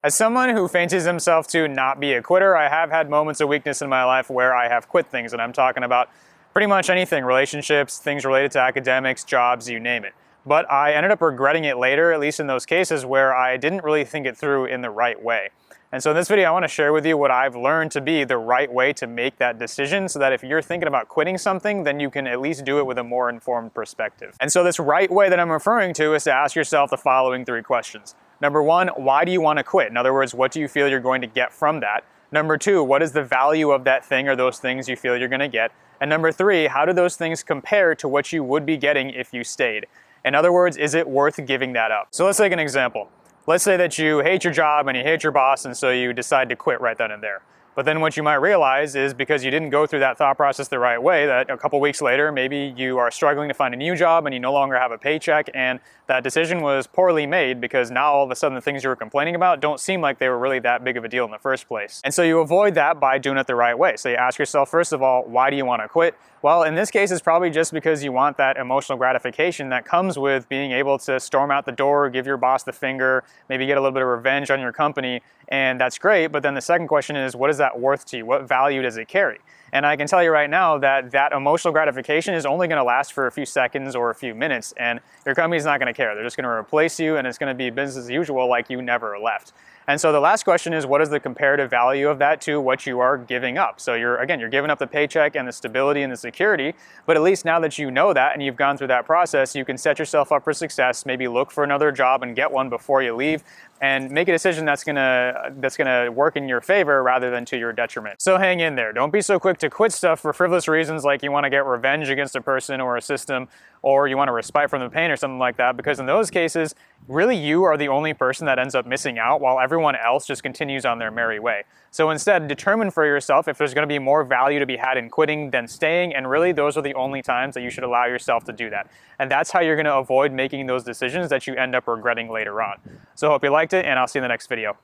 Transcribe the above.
As someone who fancies himself to not be a quitter, I have had moments of weakness in my life where I have quit things, and I'm talking about pretty much anything, relationships, things related to academics, jobs, you name it. But I ended up regretting it later, at least in those cases where I didn't really think it through in the right way. And so in this video, I want to share with you what I've learned to be the right way to make that decision so that if you're thinking about quitting something, then you can at least do it with a more informed perspective. And so this right way that I'm referring to is to ask yourself the following three questions. Number one, why do you want to quit? In other words, what do you feel you're going to get from that? Number two, what is the value of that thing or those things you feel you're going to get? And number three, how do those things compare to what you would be getting if you stayed? In other words, is it worth giving that up? So let's take an example. Let's say that you hate your job and you hate your boss, and so you decide to quit right then and there. But then what you might realize is because you didn't go through that thought process the right way, that a couple weeks later, maybe you are struggling to find a new job and you no longer have a paycheck, and that decision was poorly made because now all of a sudden the things you were complaining about don't seem like they were really that big of a deal in the first place. And so you avoid that by doing it the right way. So you ask yourself, first of all, why do you want to quit? Well, in this case, it's probably just because you want that emotional gratification that comes with being able to storm out the door, give your boss the finger, maybe get a little bit of revenge on your company, and that's great. But then the second question is, what is that worth to you? What value does it carry? And I can tell you right now that that emotional gratification is only going to last for a few seconds or a few minutes, and your company's not going to care. They're just going to replace you, and it's going to be business as usual like you never left. And so the last question is, what is the comparative value of that to what you are giving up? So you're giving up the paycheck and the stability and the security, but at least now that you know that and you've gone through that process, you can set yourself up for success, maybe look for another job and get one before you leave, and make a decision that's gonna work in your favor rather than to your detriment. So hang in there. Don't be so quick to quit stuff for frivolous reasons like you want to get revenge against a person or a system, or you want to respite from the pain or something like that, because in those cases, really you are the only person that ends up missing out while everyone else just continues on their merry way. So instead, determine for yourself if there's going to be more value to be had in quitting than staying, and really those are the only times that you should allow yourself to do that. And that's how you're going to avoid making those decisions that you end up regretting later on. So I hope you liked it, and I'll see you in the next video.